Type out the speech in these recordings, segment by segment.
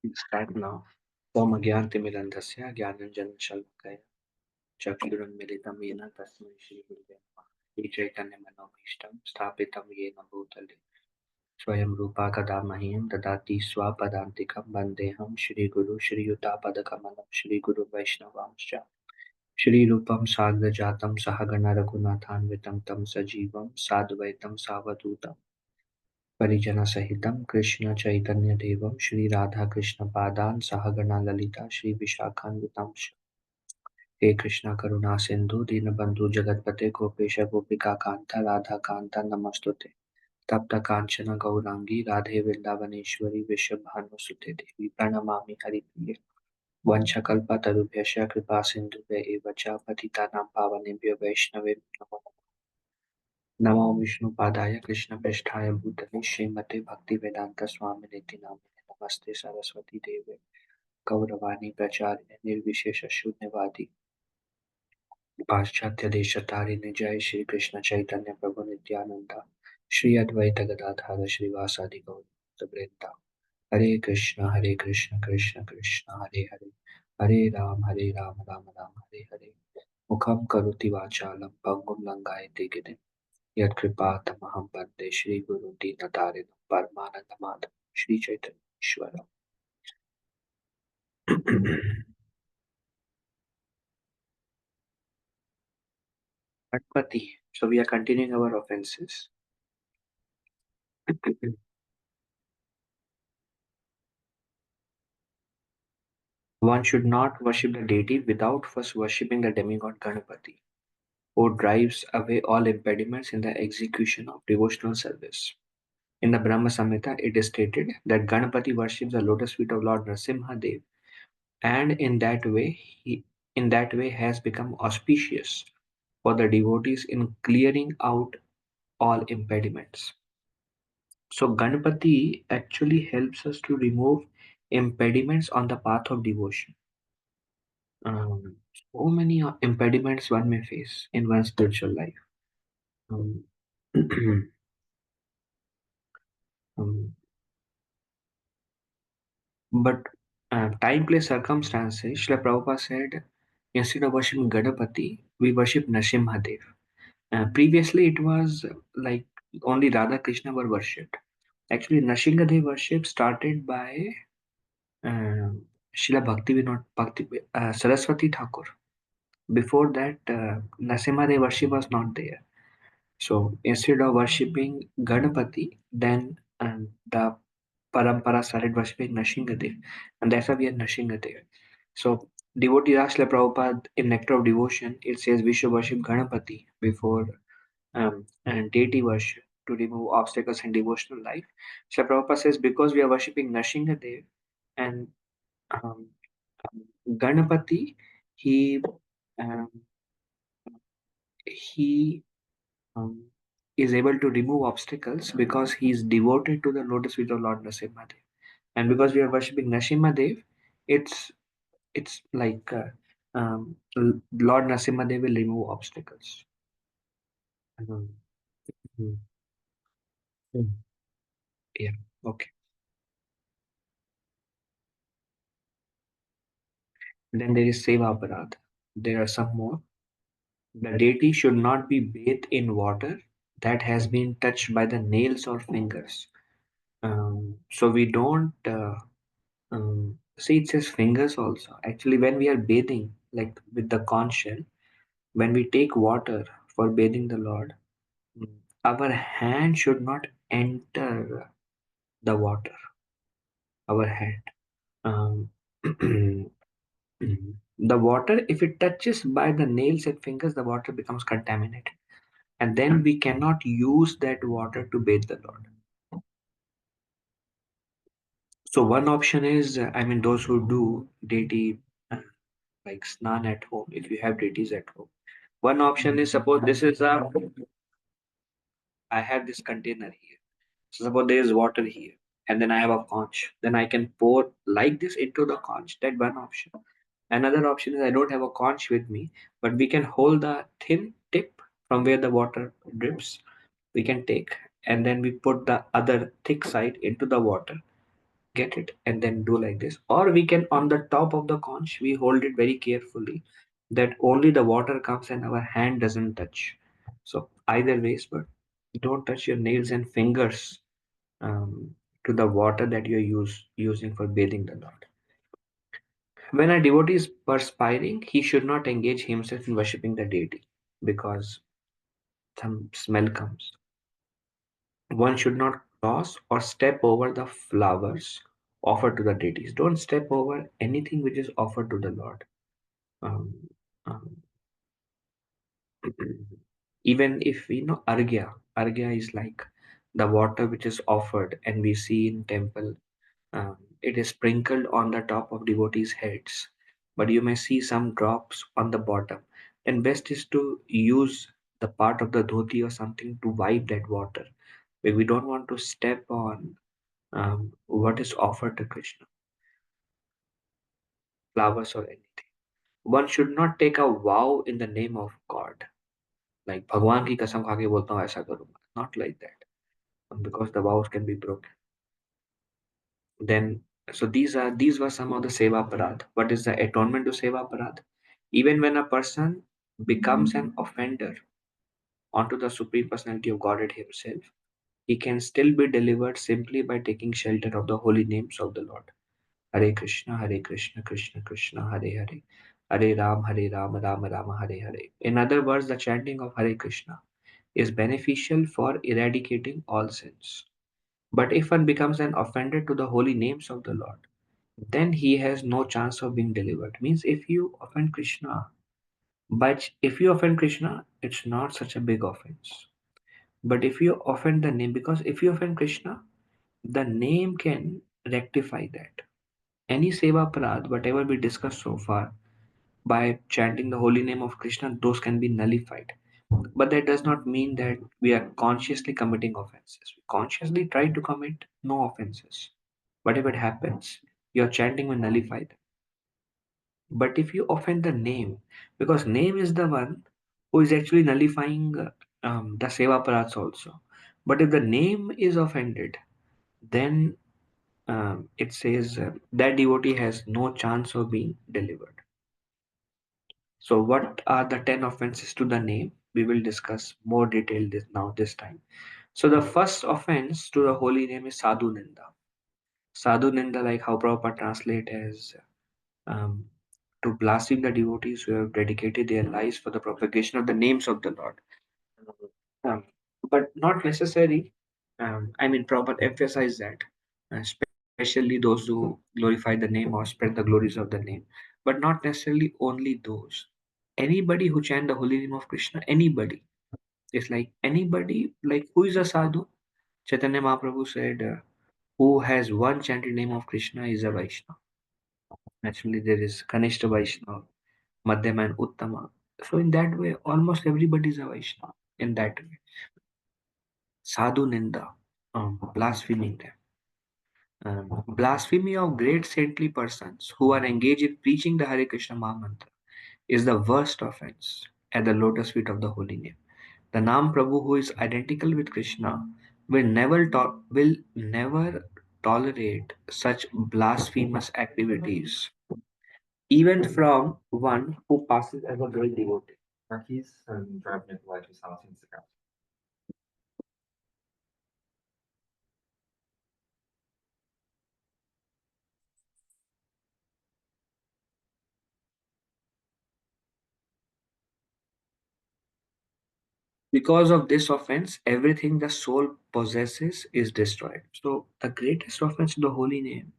Start now. त्वमज्ञानतिमिरन्धस्य ज्ञानाञ्जनशलाकया चक्षुरुन्मीलितं येन तस्मै श्रीगुरुवे नमः। श्रीचैतन्यमनोभीष्टं स्थापितं येन भूतले स्वयं रूपा कदा मह्यं ददाति स्वपदान्तिकं वन्देऽहं श्रीगुरु श्रीयुतापदकमलं श्रीगुरुवैष्णवांश्च श्रीरूपं साग्रजातं सहगण रघुनाथान्वितं तं सजीवं साद्वैतं सावधूतं परिजनसहितं कृष्णचैतन्यदेवं श्रीराधाकृष्णपादान् सहगणा ललिता श्रीविशाखान्वितांश्च हे कृष्ण करुणा सिंधु दीनबंधु जगतपते गोपेश गोपिका कांता राधा कांता नमस्तुते तप्त कांचन गौरांगी राधे वृंदावनेश्वरी विश्वभानुसुते देवी प्रणमामि हरिप्रिये वंशकल्पतरुभ्यश्च कृपा सिन्धुभ्य एव च पतितानां पावनेभ्यो वैष्णवेभ्यो नमो नमो विष्णुपादाय कृष्णप्रेष्ठाय भूतले श्रीमते भक्तिवेदांत स्वामिनेति नामिने नमस्ते सरस्वती देवे गौरवाणी प्रचारिणे निर्विशेष शून्यवादी पाश्चात्य देशतारिणे जय श्री कृष्ण चैतन्य प्रभु नित्यानंद श्री अद्वैत गदाधर श्रीवासादि गौर वृंदा हरे कृष्ण कृष्ण कृष्ण हरे हरे हरे राम राम राम हरे हरे मुखम करोति वाचालं पंगुं लंघयते गिरिं यत्कृपातमहं वन्दे श्रीगुरुं दीनतारिणं परमानन्दमाधवं श्रीचैतन्येश्वरम्। Bhakti. So we are continuing our offenses. One should not worship the deity without first worshipping the demigod Ganapati, who drives away all impediments in the execution of devotional service. In the Brahma Samhita, it is stated that Ganapati worships the lotus feet of Lord Nrsimha Dev, and in that way has become auspicious for the devotees in clearing out all impediments. So Ganapati actually helps us to remove impediments on the path of devotion. So many impediments one may face in one's spiritual life. Um, um, but time, place, circumstances, Srila Prabhupada said, instead of worshiping Ganapati, we worship Nrsimhadev. Previously, it was like only Radha Krishna were worshipped. Actually, Nrsimhadev worship started by Srila Bhakti Saraswati Thakur. Before that, Nrsimhadev worship was not there. So instead of worshipping Ganapati, then the Parampara started worshipping Nrsimhadev, and that's why we are Nrsimhadev. So devotee Srila Prabhupada in Nectar of Devotion, it says we should worship Ganapati before and deity worship to remove obstacles in devotional life. Srila Prabhupada says because we are worshipping Nrsimhadev and um, Ganapati, he um, he um, is able to remove obstacles because he is devoted to the lotus feet of Lord Nrsimhadev. And because we are worshipping Nrsimhadev, it's like Lord Nrsimhadev will remove obstacles. Um, mm, mm, yeah. Okay. Then there is Seva Aparadh. There are some more. The deity should not be bathed in water that has been touched by the nails or fingers. So we don't see it says fingers also. Actually, when we are bathing, like with the conch shell, when we take water for bathing the Lord, mm, our hand should not enter the water. Our hand. Um, the water, if it touches by the nails and fingers, the water becomes contaminated, and then we cannot use that water to bathe the Lord. So one option is, I mean, those who do deity like snan at home, if you have deities at home. One option is suppose this is I have this container here. So suppose there is water here, and then I have a conch. Then I can pour like this into the conch. That one option. Another option is I don't have a conch with me, but we can hold the thin tip from where the water drips. We can take, and then we put the other thick side into the water, get it, and then do like this. Or we can, on the top of the conch, we hold it very carefully that only the water comes and our hand doesn't touch. So either ways, but don't touch your nails and fingers to the water that you're using for bathing the Lord. When a devotee is perspiring, he should not engage himself in worshipping the deity because some smell comes. One should not cross or step over the flowers offered to the deities. Don't step over anything which is offered to the Lord. Um, um, Even if we know argya is like the water which is offered, and we see in temple, it is sprinkled on the top of devotees' heads, but you may see some drops on the bottom. Then best is to use the part of the dhoti or something to wipe that water. We don't want to step on what is offered to Krishna, flowers or anything. One should not take a vow in the name of God. Like भगवान की कसम खा के बोलता हूँ ऐसा करूंगा. Not like that, because the vows can be broken. Then, so these were some of the seva parad. What is the atonement to seva parad? Even when a person becomes an offender onto the Supreme Personality of Godhead Himself, he can still be delivered simply by taking shelter of the holy names of the Lord. Hare Krishna, Krishna Krishna, Hare Hare, Hare Ram, Ram Ram, Hare Hare. In other words, the chanting of Hare Krishna is beneficial for eradicating all sins. But if one becomes an offender to the holy names of the Lord, then he has no chance of being delivered. Means if you offend Krishna, but if you offend Krishna, it's not such a big offense. But if you offend the name, because if you offend Krishna, the name can rectify that. Any seva parad, whatever we discussed so far, by chanting the holy name of Krishna, those can be nullified. But that does not mean that we are consciously committing offenses. We consciously try to commit no offenses. But if it happens, your chanting will nullify them. But if you offend the name, because name is the one who is actually nullifying the seva parats also. But if the name is offended, then it says that devotee has no chance of being delivered. So, what are the 10 offenses to the name? We will discuss more detail this time. So, the first offense to the holy name is Sadhu Ninda. Sadhu Ninda, like how Prabhupada translate as um, to blaspheme the devotees who have dedicated their lives for the propagation of the names of the Lord. Um, but not necessary. I mean, Prabhupada emphasize that, especially those who glorify the name or spread the glories of the name, but not necessarily only those. Anybody who chant the holy name of Krishna, anybody. It's like anybody, like who is a sadhu? Chaitanya Mahaprabhu said, who has one chanted name of Krishna is a Vaishnava. Naturally, there is Kanishta Vaishnava, Madhyama and Uttama. So in that way, almost everybody is a Vaishnava. In that way, Sadhu Ninda, blaspheming them. Blasphemy of great saintly persons who are engaged in preaching the Hare Krishna Mahamantra is the worst offense at the lotus feet of the holy name. The Nam Prabhu, who is identical with Krishna, will never tolerate such blasphemous activities, even from one who passes as a great devotee. He's driving it like his house Instagram. Because of this offense, everything the soul possesses is destroyed. So, the greatest offense to the holy name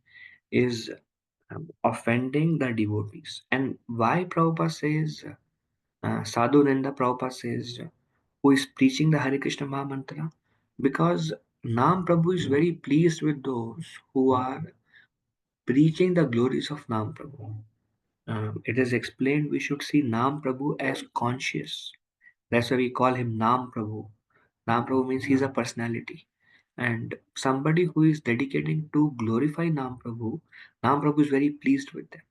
is offending the devotees. And why Prabhupada says, Sadhu Nanda Prabhupada says, who is preaching the Hare Krishna Mahamantra? Because Nam Prabhu is very pleased with those who are preaching the glories of Nam Prabhu. It is explained we should see Nam Prabhu as conscious. That's why we call him Nam Prabhu. Nam Prabhu means he's a personality. And somebody who is dedicating to glorify Nam Prabhu is very pleased with them.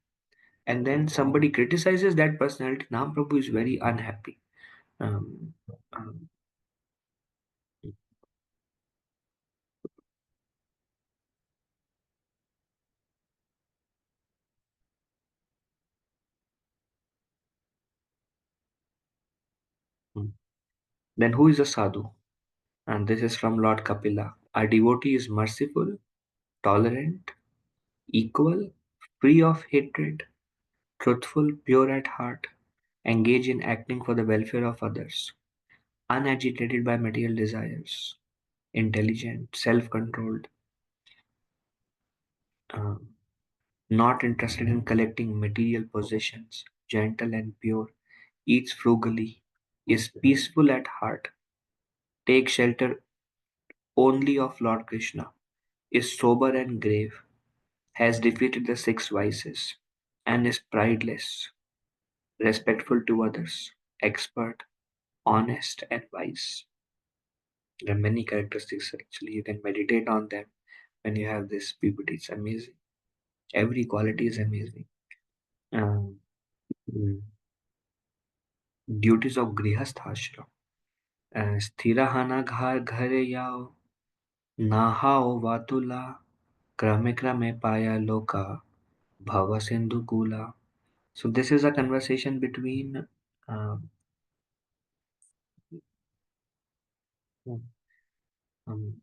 And then somebody criticizes that personality, Nam Prabhu is very unhappy. Um, um, Then who is a sadhu? And this is from Lord Kapila. A devotee is merciful, tolerant, equal, free of hatred, truthful, pure at heart, engaged in acting for the welfare of others, unagitated by material desires, intelligent, self-controlled, um, not interested in collecting material possessions, gentle and pure, eats frugally, is peaceful at heart, takes shelter only of Lord Krishna, is sober and grave, has defeated the six vices, and is prideless, respectful to others, expert, honest, and wise. There are many characteristics actually. You can meditate on them when you have this puberty. It's amazing. Every quality is amazing. Um, mm, Duties of Grihastha ashram. स्थिरहन घर घर याओ नाहाओ वातुला क्रमे क्रमे पाया लोका भव Sindhu कूला. So this is a conversation between um, um,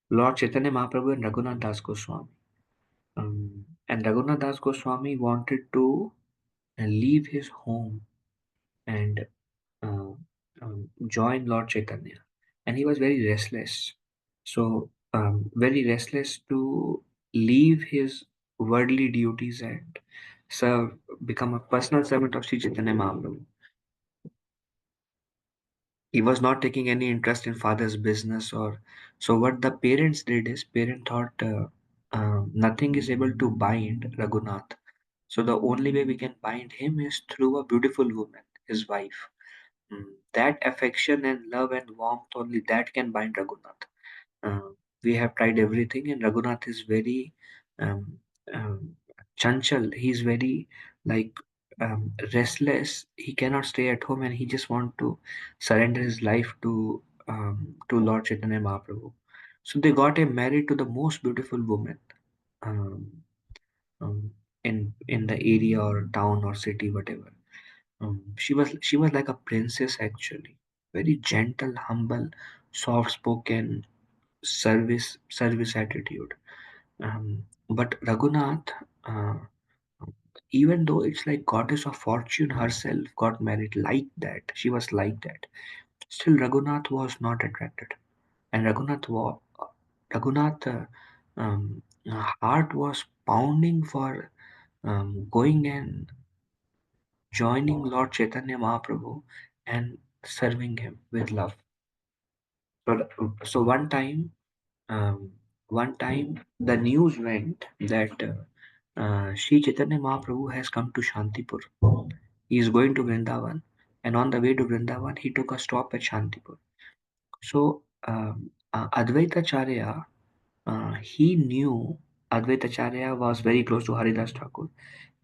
Lord Chaitanya Mahaprabhu and Raghunath Das Goswami. And Raghunath Das Goswami wanted to leave his home and uh, join Lord Chaitanya, and he was very restless. So, very restless to leave his worldly duties and serve, become a personal servant of Sri Chaitanya Mahaprabhu. He was not taking any interest in father's business, or so. What the parents did is, parent thought nothing is able to bind Raghunath. So the only way we can bind him is through a beautiful woman, his wife. That affection and love and warmth, only that can bind Raghunath. We have tried everything, and Raghunath is very um, um, chanchal. He's very like restless. He cannot stay at home, and he just want to surrender his life to Lord Chaitanya Mahaprabhu. So they got him married to the most beautiful woman um, um, in the area or town or city, whatever. She was like a princess actually, very gentle, humble, soft spoken, service attitude. But Raghunath, uh, even though it's like goddess of fortune herself got married like that, she was like that. Still, Raghunath was not attracted, and Raghunath heart was pounding for going and joining Lord Chaitanya Mahaprabhu and serving him with love. So um, one time the news went that Sri Chaitanya Mahaprabhu has come to Shantipur. He is going to Vrindavan, and on the way to Vrindavan, he took a stop at Shantipur. So Advaita Charya, he knew Advaita Charya was very close to Haridas Thakur,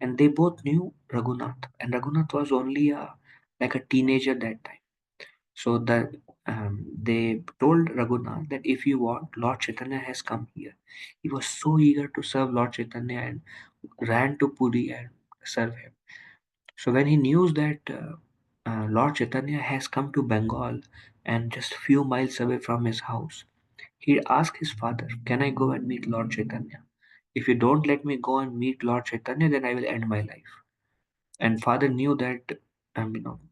and they both knew Raghunath, and Raghunath was only like a teenager that time. So they told Raghunath that if you want, Lord Chaitanya has come here. He was so eager to serve Lord Chaitanya and ran to Puri and serve him. So when he knew that Lord Chaitanya has come to Bengal and just few miles away from his house, he asked his father, "Can I go and meet Lord Chaitanya? If you don't let me go and meet Lord Chaitanya, then I will end my life." And father knew that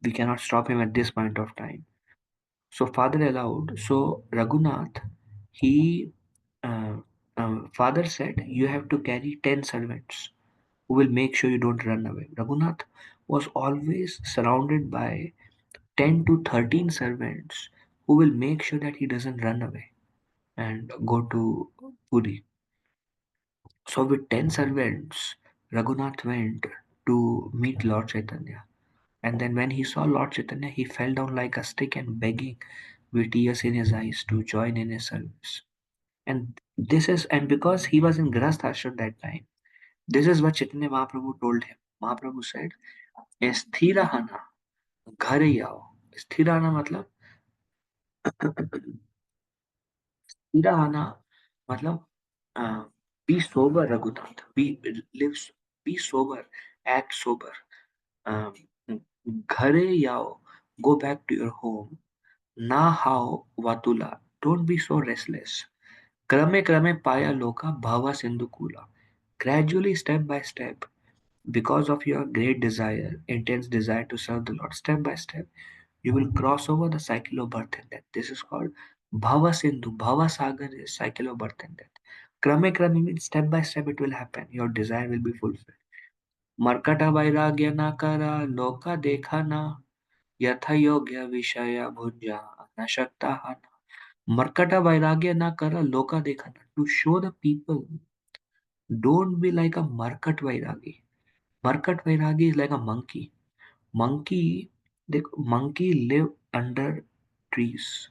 we cannot stop him at this point of time. So father allowed. So Raghunath, he uh, father said, "You have to carry 10 servants who will make sure you don't run away." Raghunath was always surrounded by 10 to 13 servants who will make sure that he doesn't run away and go to Puri. So with 10 servants, Raghunath went to meet Lord Chaitanya. And then when he saw Lord Chaitanya, he fell down like a stick and begging with tears in his eyes to join in his service. And because he was in Grahast ashram that time, this is what Chaitanya Mahaprabhu told him. Mahaprabhu said, "Sthirahana ghare yao." Sthirahana matlab sthirahana matlab be sober, Raghunath. Live, be sober, act sober. Um, ghare yao. Go back to your home. Na hao Vatula. Don't be so restless. Krame krame paya loka bhava sindhukula. Gradually, step by step, because of your great desire, intense desire to serve the Lord, step by step, you will cross over the cycle of birth and death. This is called Bhava Sindhu. Bhava Sagar is cycle of birth and death. Krame krame means step by step it will happen. Your desire will be fulfilled. Markata vairagya na kara loka dekhana yatha yogya vishaya bhunja anashakta hana. Markata vairagya na kara loka dekhana. To show the people, don't be like a Markat Vairagi. Markat Vairagi is like a monkey. Monkey, monkey live under trees,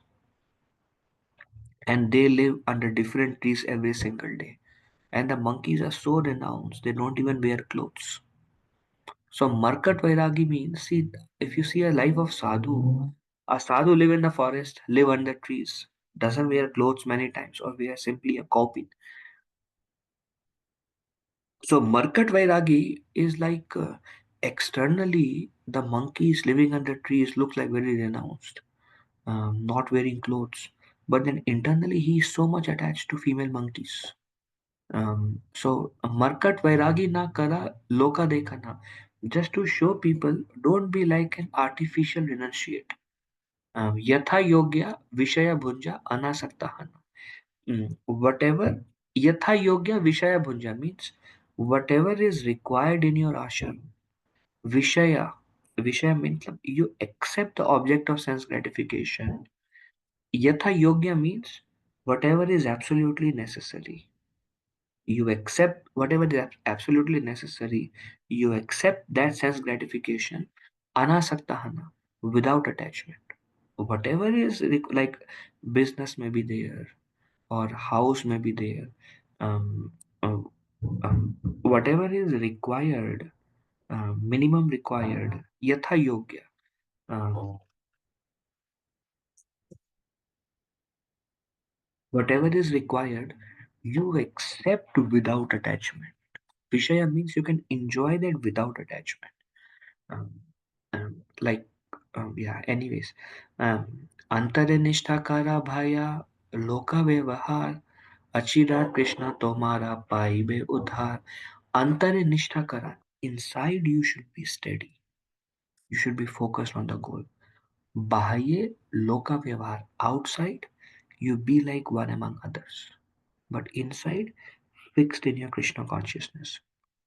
and they live under different trees every single day. And the monkeys are so renounced, they don't even wear clothes. So Markat Vairagi means, see, if you see a life of a sadhu live in the forest, live under trees, doesn't wear clothes many times, or wear simply a copy. So Markat Vairagi is like externally the monkeys living under trees looks like very renounced, not wearing clothes. But then internally he is so much attached to female monkeys. So Markat Vairagi na kara loka dekhana. Just to show people, don't be like an artificial renunciate. Yatha yogya vishaya bhunja anasaktahana. Whatever yatha yogya vishaya bhunja means whatever is required in your ashram. Vishaya. Vishaya means you accept the object of sense gratification. Yatha yogya means whatever is absolutely necessary. You accept whatever is absolutely necessary. You accept that sense gratification. Anasaktahana. Without attachment. Whatever is like business may be there or house may be there. Um, uh, Whatever is required, minimum required, yatha yogya. Um, Whatever is required, you accept without attachment. Vishaya means you can enjoy that without attachment. Um, like, yeah, anyways. Antare nishtha kara bhaya loka vyavahar achira Krishna tomara paibe udhar. Antare nishtha kara. Inside you should be steady. You should be focused on the goal. Bahaye loka vyavahar. Outside, you be like one among others. But inside, fixed in your Krishna consciousness.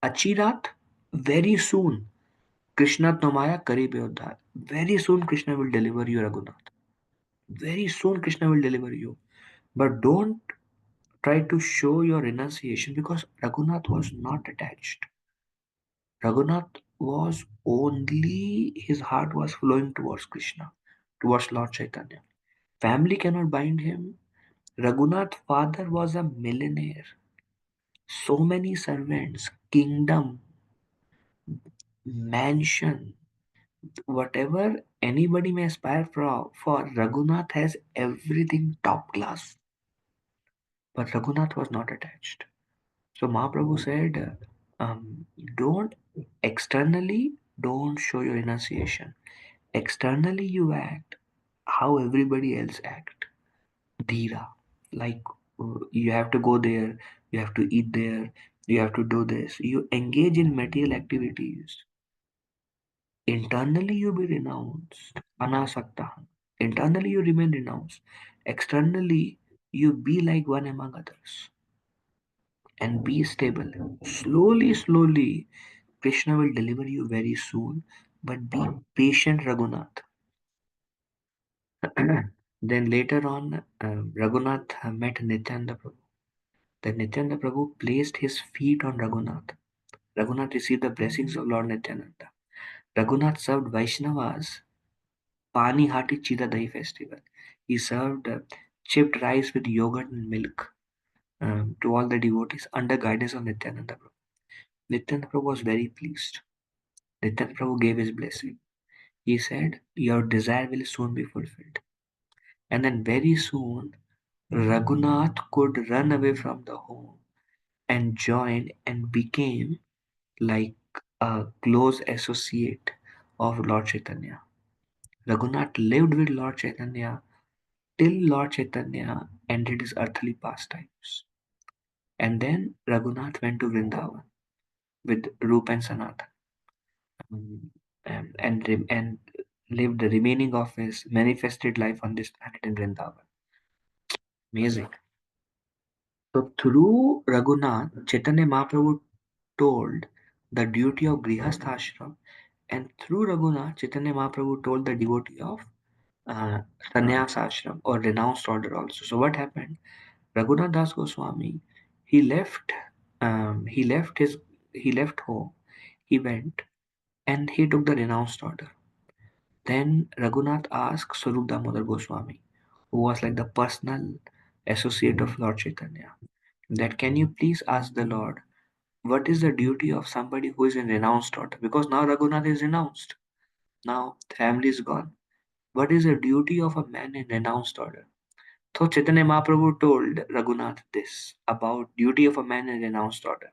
Achirat, very soon. Krishna Tomaya Karibe Uddhar. Very soon Krishna will deliver you, Raghunath. Very soon Krishna will deliver you. But don't try to show your renunciation because Raghunath was not attached. Raghunath was only, his heart was flowing towards Krishna, towards Lord Chaitanya. Family cannot bind him. Raghunath's father was a millionaire. So many servants, kingdom, mansion, whatever anybody may aspire for Raghunath has everything top class. But Raghunath was not attached. So Mahaprabhu said, don't externally, don't show your renunciation. Externally, you act how everybody else act. Dhira. Like you have to go there, you have to eat there, you have to do this. You engage in material activities. Internally, you be renounced. Anasakta. Internally, you remain renounced. Externally, you be like one among others and be stable. Slowly, slowly, Krishna will deliver you very soon. But be patient, Raghunath. Then later on, Raghunath met Nityananda Prabhu. Then Nityananda Prabhu placed his feet on Raghunath. Raghunath received the blessings of Lord Nityananda. Raghunath served Vaishnavas Pani Hati Chida Dahi festival. He served chipped rice with yogurt and milk to all the devotees under guidance of Nityananda Prabhu. Nityananda Prabhu was very pleased. Nityananda Prabhu gave his blessing. He said, your desire will soon be fulfilled. And then very soon, Raghunath could run away from the home and join and became like a close associate of Lord Chaitanya. Raghunath lived with Lord Chaitanya till Lord Chaitanya ended his earthly pastimes. And then Raghunath went to Vrindavan with Rup and Sanatan, um, and lived the remaining of his manifested life on this planet in Vrindavan. Amazing. So through Raghunath, Chaitanya Mahaprabhu told the duty of Grihastha ashram, and through Raghunath, Chaitanya Mahaprabhu told the devotee of uh, sannyas ashram or renounced order also. So what happened? Raghunath Das Goswami, he left, he left his, he left home, he went and he took the renounced order. Then Raghunath asked Swarup Damodar Goswami, who was like the personal associate of Lord Chaitanya, that can you please ask the Lord, what is the duty of somebody who is in renounced order? Because now Raghunath is renounced. Now family is gone. What is the duty of a man in renounced order? So Chaitanya Mahaprabhu told Raghunath this about duty of a man in renounced order.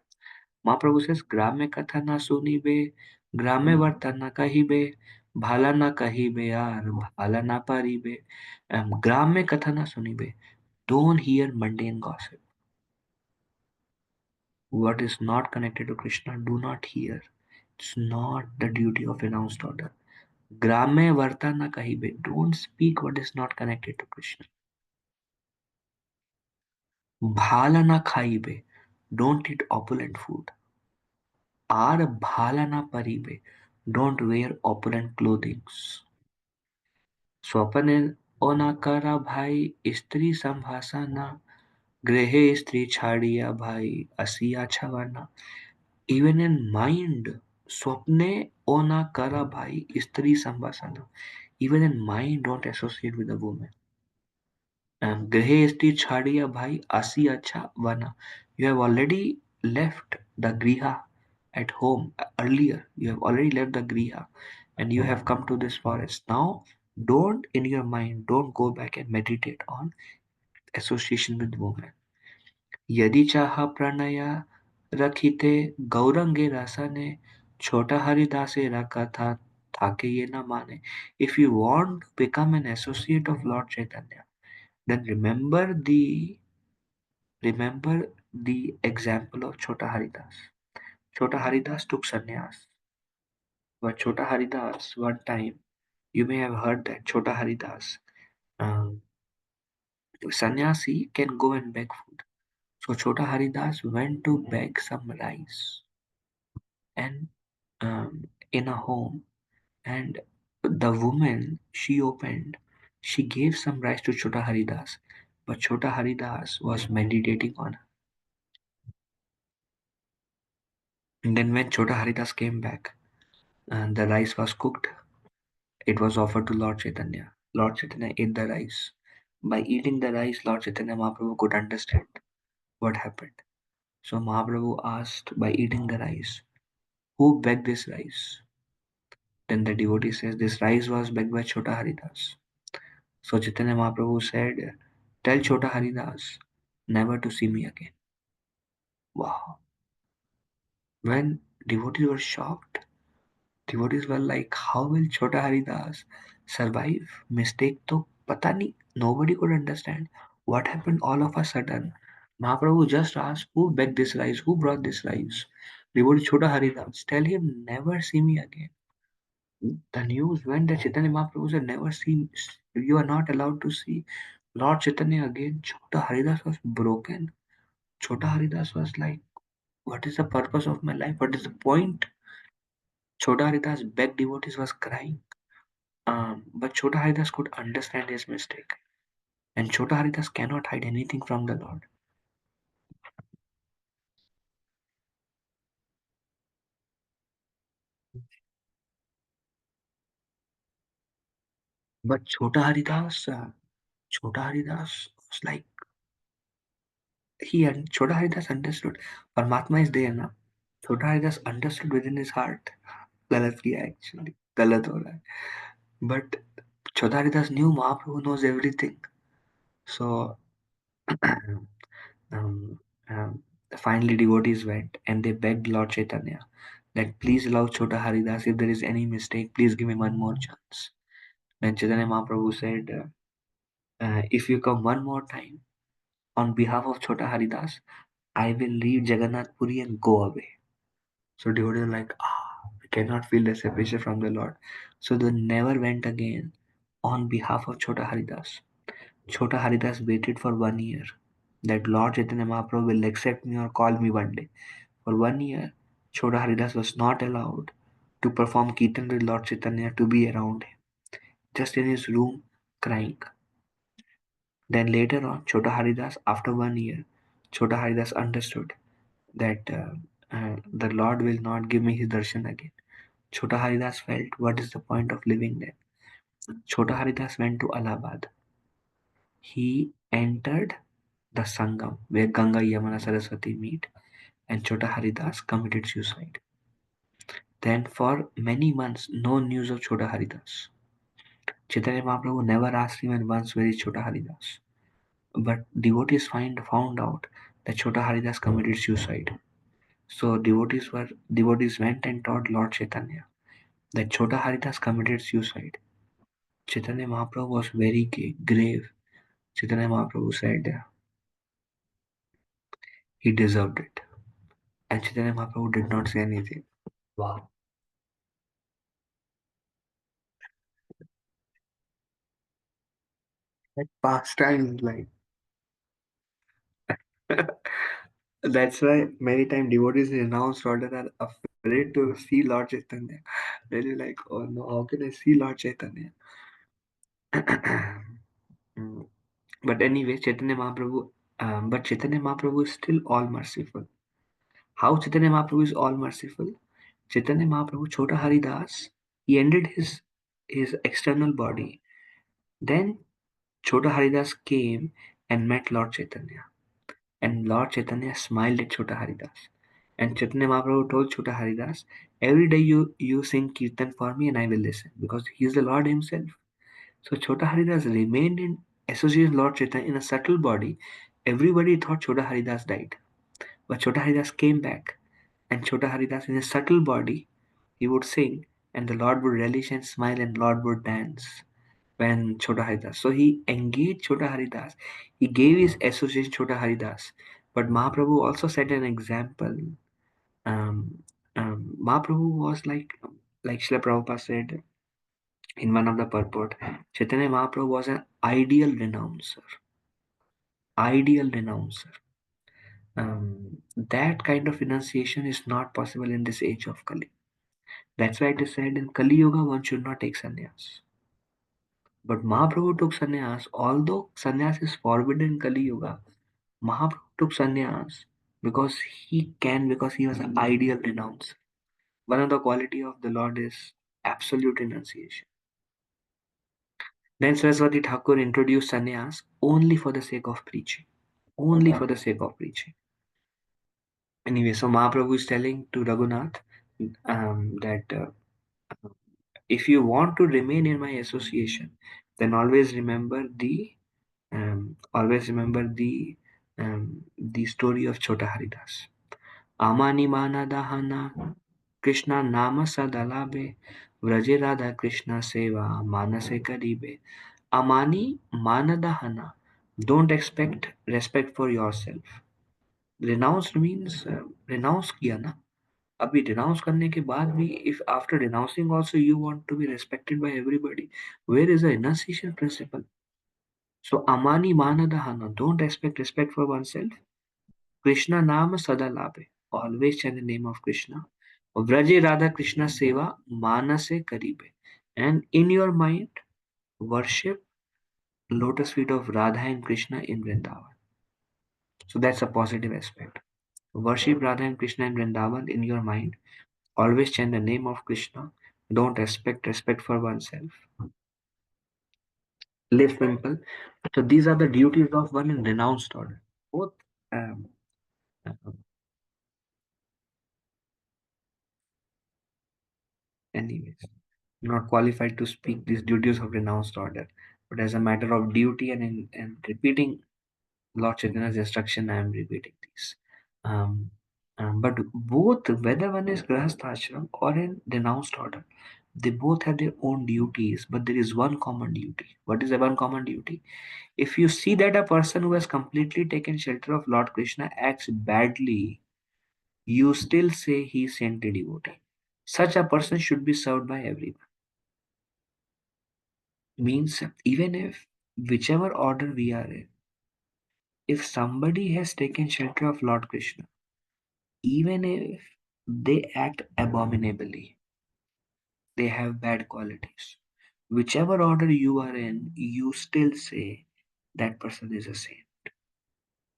Mahaprabhu says, Grame katha na sunibe, grame varta na kahibe, bhala na kahibe yaar, bhala na paribe. Grame katha na sunibe. Don't hear mundane gossip. What is not connected to Krishna, do not hear. It's not the duty of renounced order. Grame varta na kahibe. Don't speak what is not connected to Krishna. Bhala na khaibe. Don't eat opulent food. Aar bhala na paribe. Don't wear opulent clothings. स्वप्ने ओनाकारा भाई स्त्री संभाषणा गृहे स्त्री छाड़िया भाई Asiya छवना. Even in mind, swapne onakara bhai stri sambhasana. Even in mind, don't associate with a woman. Grihe sti chhadiya bhai asi acha vana. You have already left the griha at home earlier. You have already left the griha and you have come to this forest. Now, don't in your mind, don't go back and meditate on association with women. यदि चाहा प्रणया रखिते गौरंगे रसने छोटा हरिदासे रखा था थाके ये न माने. If you want to become an associate of Lord Chaitanya, then remember the example of Chota Haridas. Chota Haridas took sannyas, but Chota Haridas one time you may have heard that Chota Haridas um, sannyasi can go and beg food. So Chota Haridas went to beg some rice and in a home, and the woman she gave some rice to Chota Haridas, but Chota Haridas was meditating on her. And then when Chota Haridas came back and the rice was cooked, it was offered to Lord Chaitanya. Lord Chaitanya ate the rice. By eating the rice, Lord Chaitanya Mahaprabhu could understand what happened. So Mahaprabhu asked, by eating the rice, who begged this rice? Then the devotee says, this rice was begged by Chota Haridas. So Chaitanya Mahaprabhu said, tell Chota Haridas never to see me again. Wow. When devotees were shocked, devotees were like, how will Chota Haridas survive? Mistake to pata nahi. Nobody could understand what happened all of a sudden. Mahaprabhu just asked, who begged this rice? Who brought this rice? Devotee Chota Haridas, tell him never see me again. The news went that Chaitanya Mahaprabhu said, never see, you are not allowed to see Lord Chaitanya again. Chota Haridas was broken. Chota Haridas was like, what is the purpose of my life? What is the point? Chota Haridas begged devotees was crying. But Chota Haridas could understand his mistake. And Chota Haridas cannot hide anything from the Lord. But Chota Haridas was like, Chota Haridas understood. Paramatma is there now. Chota Haridas understood within his heart. गलत किया actually. गलत हो रहा है. But Chota Haridas knew Mahaprabhu knows everything. So um, um, finally devotees went and they begged Lord Chaitanya that please allow Chota Haridas, if there is any mistake, please give him one more chance. When Chaitanya Mahaprabhu said, if you come one more time on behalf of Chota Haridas, I will leave Jagannath Puri and go away. So devotees are like, we cannot feel the separation from the Lord. So they never went again on behalf of Chota Haridas. Chota Haridas waited for 1 year that Lord Chaitanya Mahaprabhu will accept me or call me one day. For 1 year, Chota Haridas was not allowed to perform Kirtan with Lord Chaitanya, to be around him, just in his room crying. Then later on, Chota Haridas, after 1 year, Chota Haridas understood that the Lord will not give me his darshan again. Chota Haridas felt, what is the point of living there? Chota Haridas went to Allahabad. He entered the Sangam where Ganga, Yamuna, Saraswati meet, and Chota Haridas committed suicide. Then for many months, no news of Chota Haridas. Chaitanya Mahaprabhu never asked even once where is Chota Haridas. But devotees found out that Chota Haridas committed suicide. So devotees went and told Lord Chaitanya that Chota Haridas committed suicide. Chaitanya Mahaprabhu was very grave. Chaitanya Mahaprabhu said he deserved it. And Chaitanya Mahaprabhu did not say anything. Wow. That past time is like that's why many times devotees in renounced order are afraid to see Lord Chaitanya. They're like, oh no, how can I see Lord Chaitanya? Mm. But anyway, Chaitanya Mahaprabhu is still all merciful. How Chaitanya Mahaprabhu is all merciful? Chaitanya Mahaprabhu, Chota Haridas, he ended his external body. Then Chota Haridas came and met Lord Chaitanya. And Lord Chaitanya smiled at Chota Haridas. And Chaitanya Mahaprabhu told Chota Haridas, every day you sing Kirtan for me and I will listen. Because he is the Lord himself. So Chota Haridas remained in association with Lord Chaitanya in a subtle body. Everybody thought Chota Haridas died. But Chota Haridas came back. And Chota Haridas in a subtle body, he would sing and the Lord would relish and smile and Lord would dance when Chota Haridas. So he engaged Chota Haridas. He gave his association Chota Haridas. But Mahaprabhu also set an example. Um, Mahaprabhu was like Srila Prabhupada said in one of the purport, Chaitanya Mahaprabhu was an ideal renouncer. Ideal renouncer. That kind of renunciation is not possible in this age of Kali. That's why it is said in Kali Yuga one should not take sannyas. But Mahaprabhu took sannyas, although sannyas is forbidden in Kali Yuga. Mahaprabhu took sannyas because he was an ideal renouncer. One of the quality of the Lord is absolute renunciation. Then Saraswati Thakur introduced sannyas only for the sake of preaching. Only for the sake of preaching. Anyway, so Mahaprabhu is telling to Raghunath that if you want to remain in my association, then always remember the story of Chota Haridas. Amani mana dahana Krishna nama sadalabe vraje radha Krishna seva manase karibe. Amani mana dahana. Don't expect respect for yourself. Renounce means renounce किया ना. अभी renounce करने के बाद भी if after renouncing also you want to be respected by everybody, where is the renunciation principle? So amani manadahana, don't expect respect for oneself. Krishna nama sadalabe, always chant the name of Krishna. Vraje Radha Krishna seva manase karibe, and in your mind worship lotus feet of Radha and Krishna in Vrindavan. So that's a positive aspect. Worship Radha and Krishna in Vrindavan in your mind. Always chant the name of Krishna. Don't expect respect for oneself. Live simple. So these are the duties of one in renounced order. Both, um, anyways, not qualified to speak these duties of renounced order. But as a matter of duty and repeating Lord Chaitanya's instruction, I am repeating these. But both, whether one is Grahastha ashram or in renounced order, They both have their own duties, but there is one common duty. What is the one common duty? If you see that a person who has completely taken shelter of Lord Krishna acts badly, you still say he is saintly devotee. Such a person should be served by everyone. Means even if whichever order we are in, if somebody has taken shelter of Lord Krishna, even if they act abominably, they have bad qualities. Whichever order you are in, you still say that person is a saint.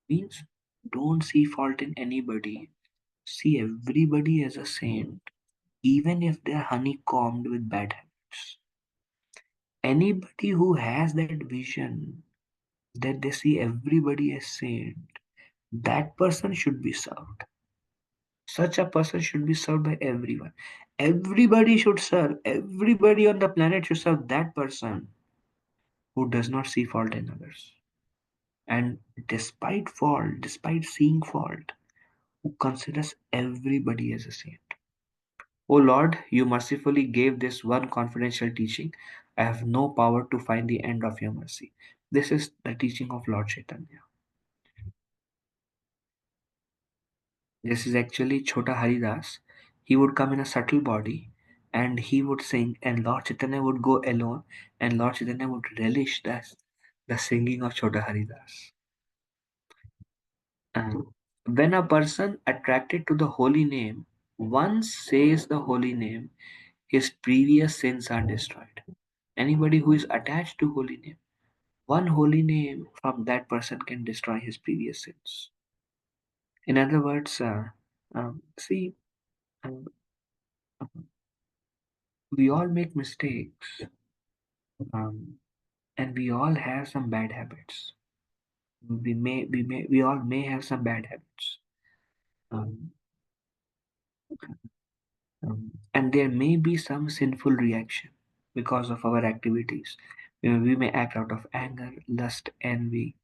Means don't see fault in anybody. See everybody as a saint, even if they're honeycombed with bad habits. Anybody who has that vision that they see everybody as saint, that person should be served. Such a person should be served by everyone. Everybody should serve. Everybody on the planet should serve that person who does not see fault in others. And despite fault, despite seeing fault, who considers everybody as a saint. O Lord, you mercifully gave this one confidential teaching. I have no power to find the end of your mercy. This is the teaching of Lord Chaitanya. This is actually Chota Haridas. He would come in a subtle body and he would sing, and Lord Chaitanya would go alone, and Lord Chaitanya would relish the singing of Chota Haridas. When a person attracted to the holy name once says the holy name, his previous sins are destroyed. Anybody who is attached to holy name, one holy name from that person can destroy his previous sins. In other words, see, um, we all make mistakes, um, and we all have some bad habits. We all may have some bad habits. Um, and there may be some sinful reaction because of our activities. We may act out of anger, lust, envy,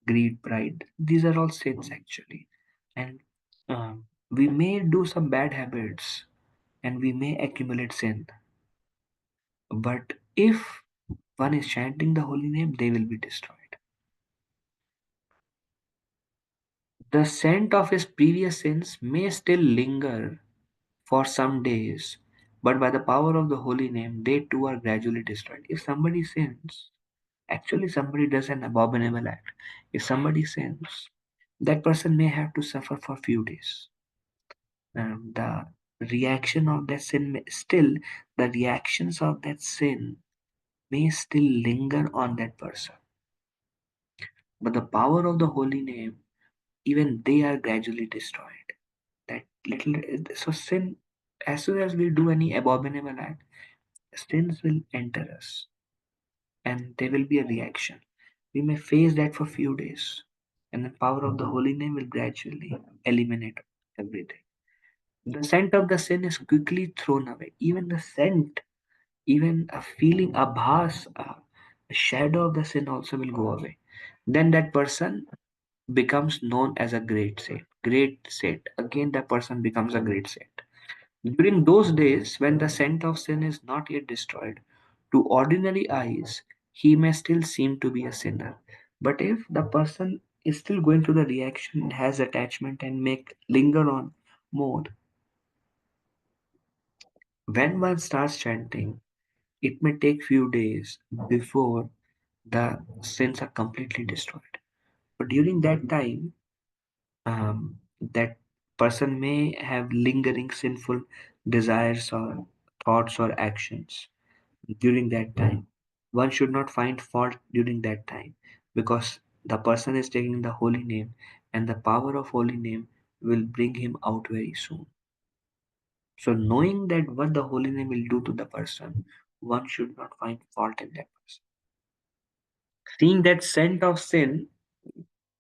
greed, pride. These are all sins actually. And we may do some bad habits and we may accumulate sin. But if one is chanting the holy name, they will be destroyed. The scent of his previous sins may still linger for some days, but by the power of the holy name, they too are gradually destroyed. If somebody sins, actually somebody does an abominable act. If somebody sins, that person may have to suffer for few days. The reaction of that sin may still, the reactions of that sin may still linger on that person. But the power of the holy name, even they are gradually destroyed. That little so sin, as soon as we do any abominable act, sins will enter us and there will be a reaction. We may face that for few days, and the power of the holy name will gradually eliminate everything. The scent of the sin is quickly thrown away. Even the scent, even a feeling, a bhas, a shadow of the sin also will go away. Then that person becomes known as a great saint. Great saint. Again, that person becomes a great saint. During those days, when the scent of sin is not yet destroyed, to ordinary eyes, he may still seem to be a sinner. But if the person is still going through the reaction, has attachment, and make linger on more, when one starts chanting, it may take few days before the sins are completely destroyed. But during that time, that person may have lingering sinful desires or thoughts or actions during that time. One should not find fault during that time because the person is taking the holy name and the power of holy name will bring him out very soon. So knowing that what the holy name will do to the person, one should not find fault in that person. Seeing that scent of sin,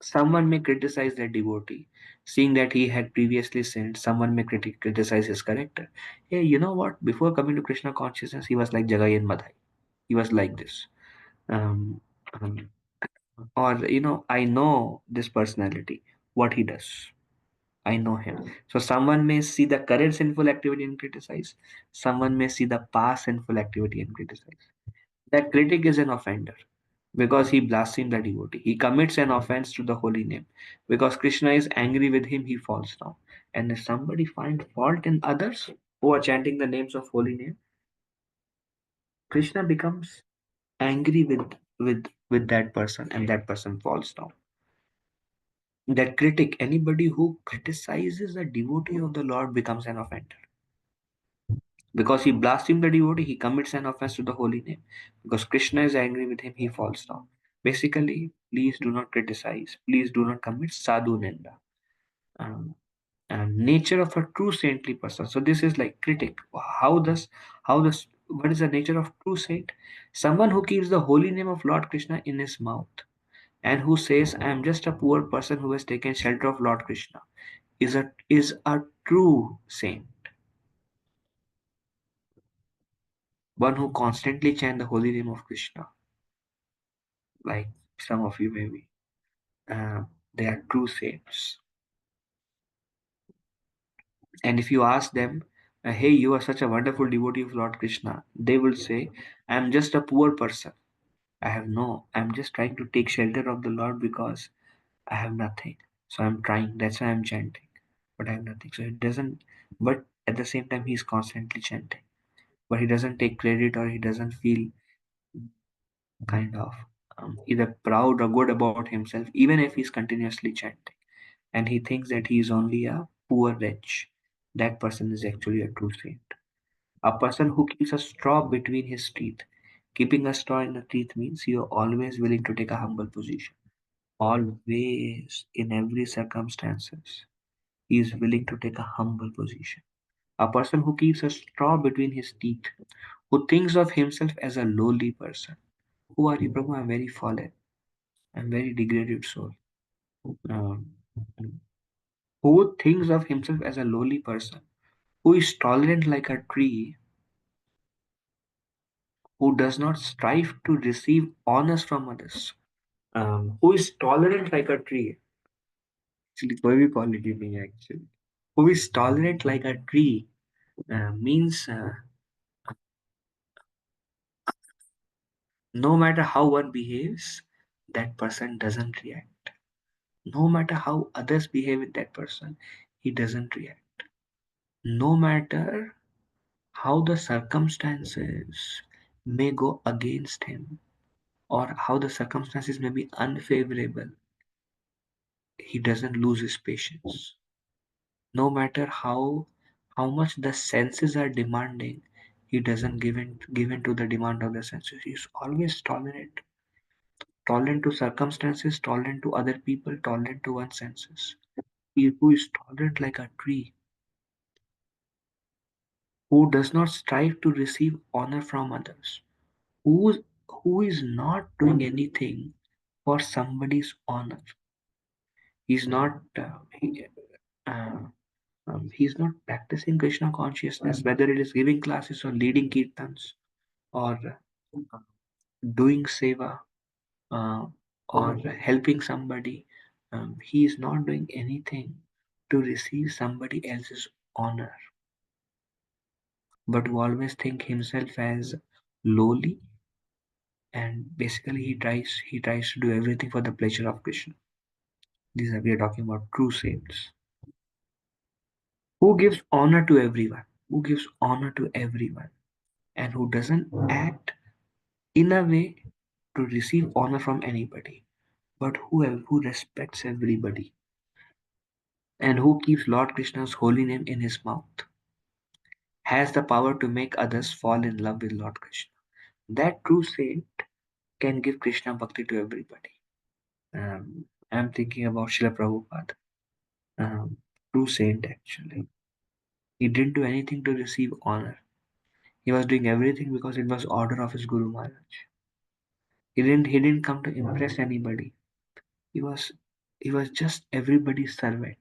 someone may criticize their devotee. Seeing that he had previously sinned, someone may criticize his character. Hey, you know what? Before coming to Krishna consciousness, he was like Jagai and Madhai. He was like this. Um, um, or, I know this personality, what he does. I know him. So someone may see the current sinful activity and criticize. Someone may see the past sinful activity and criticize. That critic is an offender because he blasphemes the devotee. He commits an offense to the holy name. Because Krishna is angry with him, he falls down. And if somebody finds fault in others who are chanting the names of holy name, Krishna becomes angry with that person, and that person falls down. That critic, anybody who criticizes a devotee of the Lord, becomes an offender. Because he blasphemes the devotee, he commits an offense to the holy name. Because Krishna is angry with him, he falls down. Basically, please do not criticize. Please do not commit sadhu ninda. Um, Nature of a true saintly person. So this is like critic. How does what is the nature of true saint? Someone who keeps the holy name of Lord Krishna in his mouth and who says, "I am just a poor person who has taken shelter of Lord Krishna," is a true saint. One who constantly chant the holy name of Krishna, like some of you maybe. Uh, they are true saints. And if you ask them, "Hey, you are such a wonderful devotee of Lord Krishna," they will say, "I am just a poor person. I'm just trying to take shelter of the Lord because I have nothing. So I'm trying. That's why I'm chanting. But I have nothing." So it doesn't, but at the same time, he's constantly chanting. But he doesn't take credit or he doesn't feel kind of either proud or good about himself, even if he's continuously chanting. And he thinks that he is only a poor wretch. That person is actually a true saint. A person who keeps a straw between his teeth. Keeping a straw in the teeth means you are always willing to take a humble position. Always, in every circumstances, he is willing to take a humble position. A person who keeps a straw between his teeth, who thinks of himself as a lowly person. Who are you, Prabhu? I'm very fallen. I'm very degraded soul. Um, who thinks of himself as a lowly person, who is tolerant like a tree, who does not strive to receive honors from others, who is tolerant like a tree. Actually, कोई भी quality नहीं है actually. Who is tolerant like a tree means no matter how one behaves, that person doesn't react. No matter how others behave with that person, he doesn't react. No matter how the circumstances may go against him or how the circumstances may be unfavorable, he doesn't lose his patience. No matter how much the senses are demanding, he doesn't give in to the demand of the senses. He's always tolerant to circumstances, tolerant to other people, tolerant to one's senses. He who is tolerant like a tree, who does not strive to receive honor from others, who is not doing anything for somebody's honor. He's not uh, he's not practicing Krishna consciousness, whether it is giving classes or leading kirtans or doing seva uh, or helping somebody. He is not doing anything to receive somebody else's honor, but to always think himself as lowly, and basically he tries to do everything for the pleasure of Krishna. These are we are talking about true saints who gives honor to everyone, who gives honor to everyone, and who doesn't act in a way to receive honor from anybody, but who respects everybody and who keeps Lord Krishna's holy name in his mouth, has the power to make others fall in love with Lord Krishna. That true saint can give Krishna Bhakti to everybody. I'm thinking about Srila Prabhupada, um, true saint actually. He didn't do anything to receive honor. He was doing everything because it was order of his Guru Maharaj. He didn't come to impress anybody. He was he was just everybody's servant.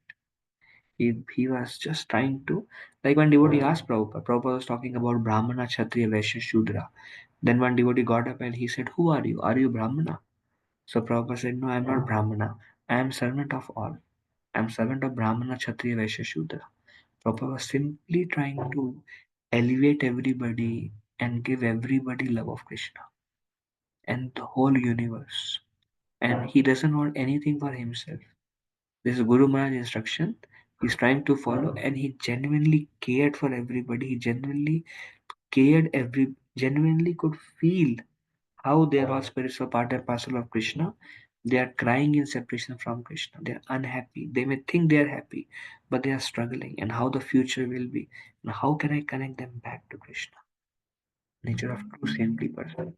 He was just trying to, like one devotee asked Prabhupada. Prabhupada was talking about Brahmana, Kshatriya, Vaishya, Shudra. Then one devotee got up and he said, "Who are you? Are you Brahmana?" So Prabhupada said, "No, I'm not Brahmana. I am servant of all." I'm servant of Brahmana, Kshatriya, Vaishya, Shudra. Prabhupada was simply trying to elevate everybody and give everybody love of Krishna and the whole universe. And he doesn't want anything for himself. This is Guru Maharaj's instruction. He's trying to follow, and he genuinely cared for everybody. He genuinely could feel how they are all spiritual part and parcel of Krishna. They are crying in separation from Krishna. They are unhappy. They may think they are happy, but they are struggling. And how the future will be. And how can I connect them back to Krishna? Nature of true saintly person.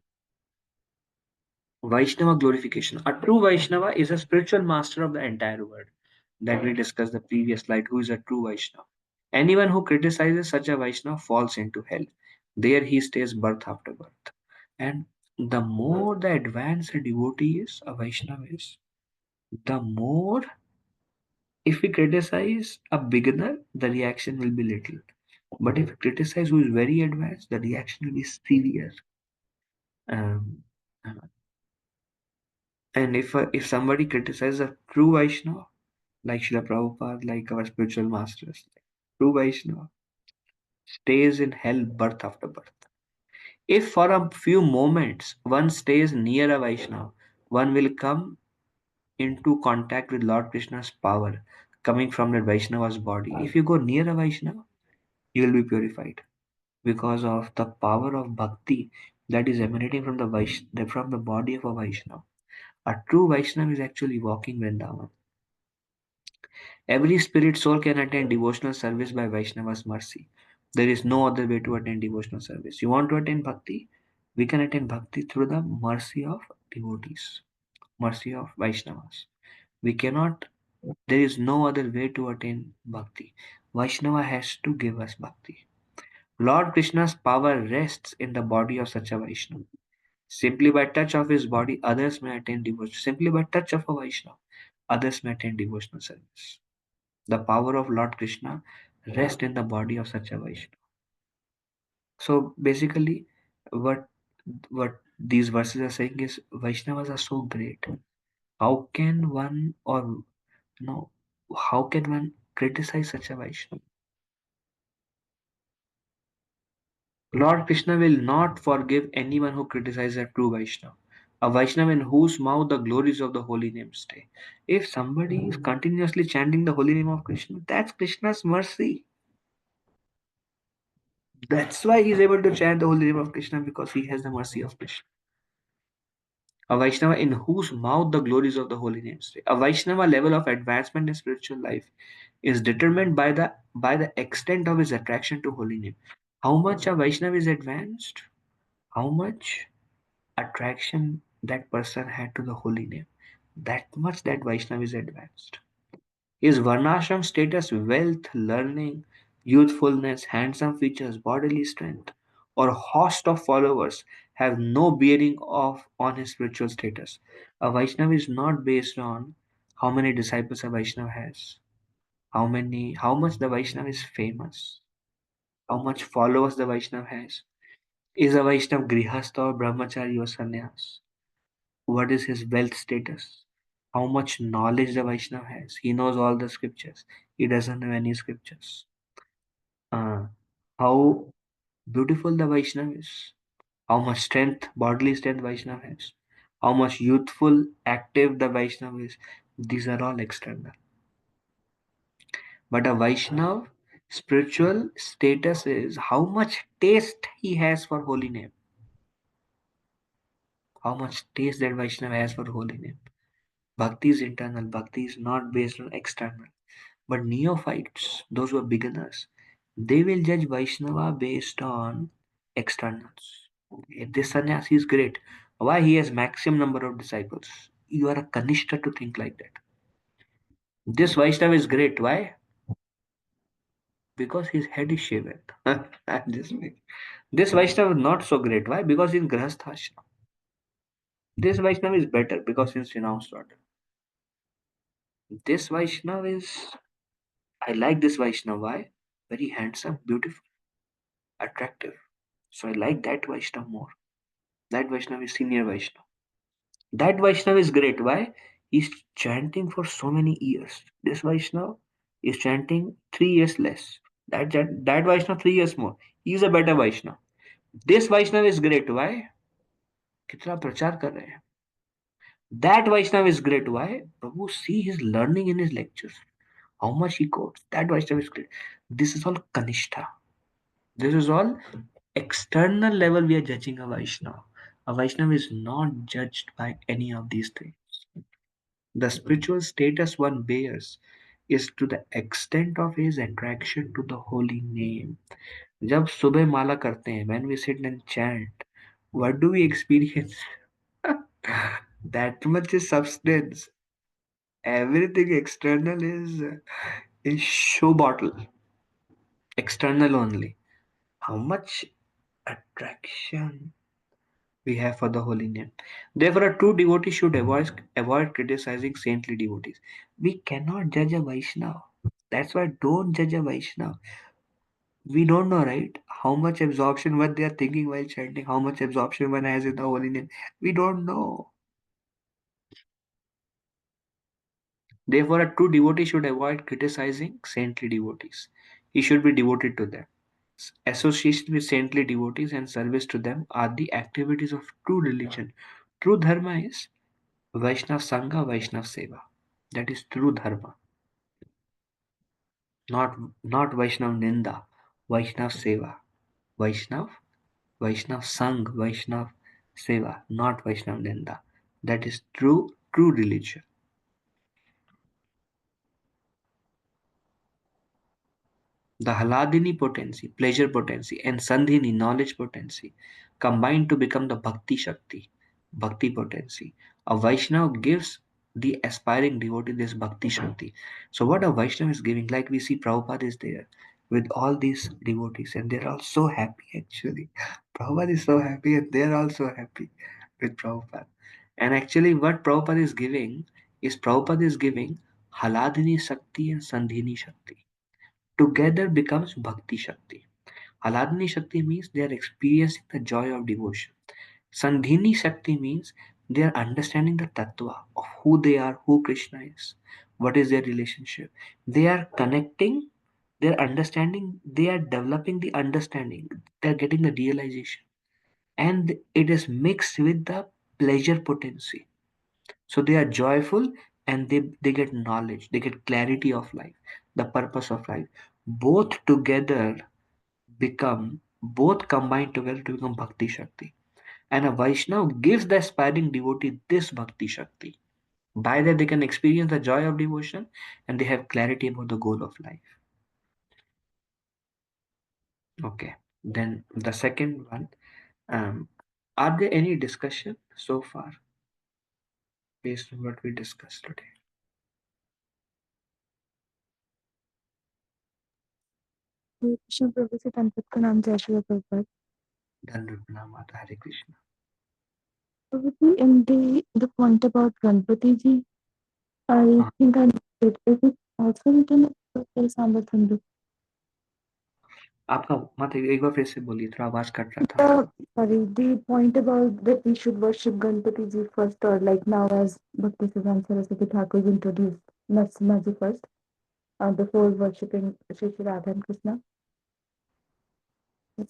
Vaishnava glorification. A true Vaishnava is a spiritual master of the entire world. That we discussed the previous slide. Who is a true Vaishnava? Anyone who criticizes such a Vaishnava falls into hell. There he stays birth after birth. And the more the advanced a devotee is, a Vaishnava is, the more, if we criticize a beginner, the reaction will be little. But if we criticize who is very advanced, the reaction will be severe. Um, uh, and if somebody criticizes a true Vaishnava, like Srila Prabhupada, like our spiritual masters, true Vaishnava stays in hell birth after birth. If for a few moments one stays near a Vaishnava, one will come into contact with Lord Krishna's power coming from that Vaishnava's body. If you go near a Vaishnava, you will be purified because of the power of bhakti that is emanating from from the body of a Vaishnava. A true Vaishnava is actually walking Vrindavan. Every spirit soul can attend devotional service by Vaishnava's mercy. There is no other way to attend devotional service. You want to attend bhakti? We can attend bhakti through the mercy of devotees, mercy of Vaishnavas. We cannot, there is no other way to attain bhakti. Vaishnava has to give us bhakti. Lord Krishna's power rests in the body of such a Vaishnava. Simply by touch of his body, others may attain devotion. Simply by touch of a Vaishnava, others may attain devotional service. The power of Lord Krishna rests in the body of such a Vaishnava. So basically, what what these verses are saying is Vaishnavas are so great. How can one or no? How can one criticize such a Vaishnava? Lord Krishna will not forgive anyone who criticizes a true Vaishnava. A Vaishnava in whose mouth the glories of the holy name stay. If somebody is continuously chanting the holy name of Krishna, that's Krishna's mercy. That's why he's able to chant the holy name of Krishna because he has the mercy of Krishna. A Vaishnava in whose mouth the glories of the holy name stay. A Vaishnava level of advancement in spiritual life is determined by the extent of his attraction to holy name. How much a Vaishnava is advanced, how much attraction that person had to the holy name, that much that Vaishnava is advanced. His varnashram status, wealth, learning, youthfulness, handsome features, bodily strength, or host of followers have no bearing on his spiritual status. A Vaishnava is not based on how many disciples a Vaishnava has, how much the Vaishnava is famous, how much followers the Vaishnava has. Is a Vaishnava grihastha or brahmachari or sannyas? What is his wealth status? How much knowledge the Vaishnava has? He knows all the scriptures. He doesn't know any scriptures. Uh, how beautiful the Vaishnava is. How much strength, bodily strength Vaishnava has. How much youthful, active the Vaishnava is. These are all external. But a Vaishnava spiritual status is how much taste he has for holy name. How much taste that Vaishnava has for holy name. Bhakti is internal. Bhakti is not based on external. But neophytes, those who are beginners, they will judge Vaishnava based on externals. Okay, this sannyasi is great. Why? He has maximum number of disciples. You are a kanishta to think like that. This Vaishnava is great. Why? Because his head is shaven. I'm just making- This Vaishnava is not so great. Why? Because in Grahasthashram. This Vaishnava is better because he's renounced order. This Vaishnava is, I like this Vaishnava. Why? Very handsome, beautiful, attractive. So I like that Vaishnava more. That Vaishnava is senior Vaishnava. That Vaishnava is great. Why? He's chanting for so many years. This Vaishnava is chanting 3 years less. That Vaishnava 3 years more. He's a better Vaishnava. This Vaishnava is great. Why? कितना प्रचार कर रहे हैं. That Vaishnava is great. Why? Prabhu, see his learning in his lectures. How much he quotes. That Vaishnava is great. This is all Kanishta. This is all external level we are judging a Vaishnava. A Vaishnava is not judged by any of these things. The spiritual status one bears is to the extent of his attraction to the holy name. जब सुबह माला करते हैं, when we sit and chant, what do we experience? That much is substance. Everything external is show bottle. External only. How much attraction we have for the holy name. Therefore, a true devotee should avoid criticizing saintly devotees. We cannot judge a Vaishnava. That's why don't judge a Vaishnava. We don't know, right? How much absorption what they are thinking while chanting, how much absorption one has in the holy name. We don't know. Therefore, a true devotee should avoid criticizing saintly devotees. He should be devoted to them. Association with saintly devotees and service to them are the activities of true religion. True dharma is Vaishnav Sangha, Vaishnav Seva. That is true dharma. Not Vaishnav Ninda, Vaishnav Seva. Vaishnav, Vaishnav Sangh, Vaishnav Seva, not Vaishnav Ninda. That is true religion. The Haladini potency, pleasure potency, and Sandhini, knowledge potency, combine to become the Bhakti Shakti, Bhakti potency. A Vaishnava gives the aspiring devotee this Bhakti Shakti. So, what a Vaishnava is giving, like we see Prabhupada is there with all these devotees, and they're all so happy actually. Prabhupada is so happy, and they're also happy with Prabhupada. And actually, what Prabhupada is giving Haladini Shakti and Sandhini Shakti together becomes Bhakti Shakti. Aladni Shakti means they are experiencing the joy of devotion. Sandhini Shakti means they are understanding the tattva of who they are, who Krishna is, what is their relationship. They are connecting, they are understanding, they are developing the understanding, they are getting the realization. And it is mixed with the pleasure potency. So they are joyful and they get knowledge, they get clarity of life, the purpose of life. Both together both combine together to become Bhakti Shakti. And a Vaishnava gives the aspiring devotee this Bhakti Shakti. By that, they can experience the joy of devotion and they have clarity about the goal of life. Okay. Then the second one. Um, are there any discussion so far based on what we discussed today? Krishna प्रभु से तन का नाम जय Shri Prabhupada. Dhanurna Mata Hare Krishna. Prabhuji, in the point about Ganpati ji, I हाँ, think I missed it. Is it also written in Sambat Hindu? आपका मत एक बार फिर से बोलिए, थोड़ा आवाज कट रहा था आपका. Sorry, the point about that we should worship Ganpati ji first, or like now as Bhakti Siddhanta Saraswati Thakur introduced Narasimha ji first, before worshipping Shri Shri Radha and Krishna.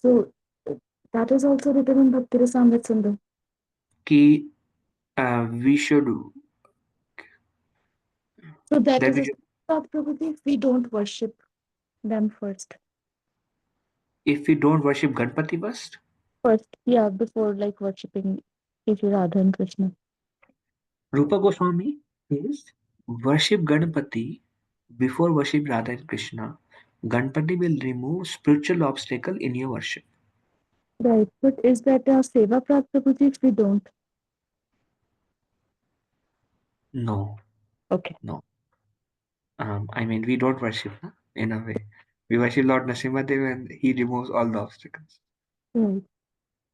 So that is also written in Bhakti Rasamrita Sindhu. कि we should So that that is we a should, Prabhuji if we don't worship them first. if we don't worship Ganpati first. First, yeah, before like worshipping Shri Radha and Krishna. Rupa Goswami is worship Ganpati before worship Radha and Krishna. Ganpati will remove spiritual obstacle in your worship. Right, but is that a Seva Prat Prabhuji if we don't? No, Okay. no. I mean, we don't worship na, in a way. We worship Lord Nrsimhadev and he removes all the obstacles. Right.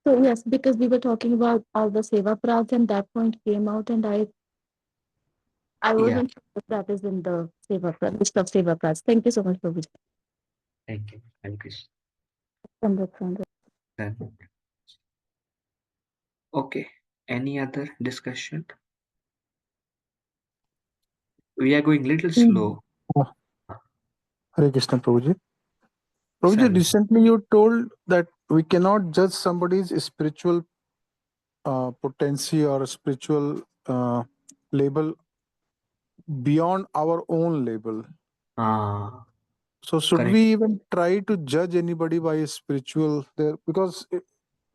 So yes, because we were talking about all the Seva Prats and that point came out and I Yeah, wasn't sure if that is in the Seva Prat, list of Seva Prats. Thank you so much, Prabhuji. thank you. Thank you. Samrat. Then, okay. Any other discussion? We are going little Mm. slow. Oh, Hare Krishna, Prabhuji. Prabhuji, Sorry. recently you told that we cannot judge somebody's spiritual potency or spiritual label beyond our own label. Ah, So, should correct. we even try to judge anybody by his spiritual there? Because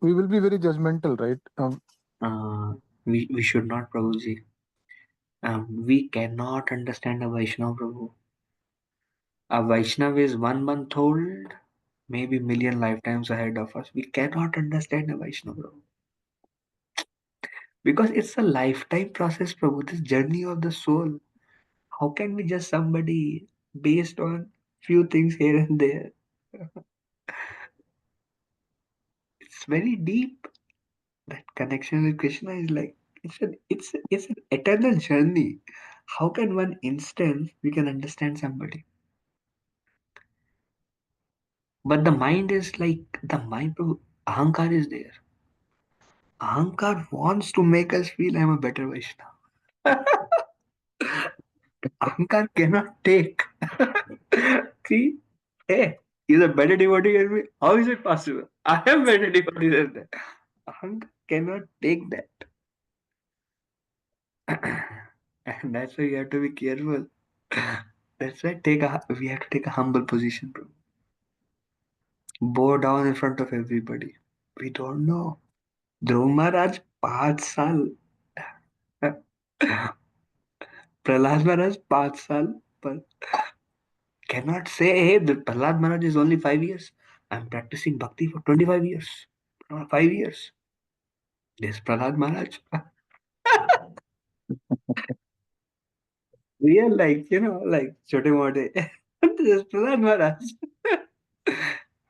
we will be very judgmental, right? We should not, Prabhuji. We cannot understand a Vaishnava, Prabhu. A Vaishnava is 1 month old, maybe million lifetimes ahead of us. We cannot understand a Vaishnava, Prabhu. Because it's a lifetime process, Prabhu. This journey of the soul. How can we judge somebody based on few things here and there? It's very deep. That connection with Krishna is like it's an eternal journey. How can one instant we can understand somebody? But the mind is like the mind. Ahankar is there. Ahankar wants to make us feel I'm a better Vaishnava. Ahankar cannot take. See, hey, he's a better devotee than me. How is it possible? I am better devotee than that. Ahankar cannot take that. And that's why you have to be careful. That's why we have to take a humble position, bro. Bow down in front of everybody. We don't know. ध्रुव महाराज 5 साल प्रहलाद महाराज 5 साल पर cannot say, hey, the Prahlad Maharaj is only 5 years. I'm practicing bhakti for 25 years. 5 years. This Prahlad Maharaj. Real, like, like Chote Mote. This Prahlad Maharaj.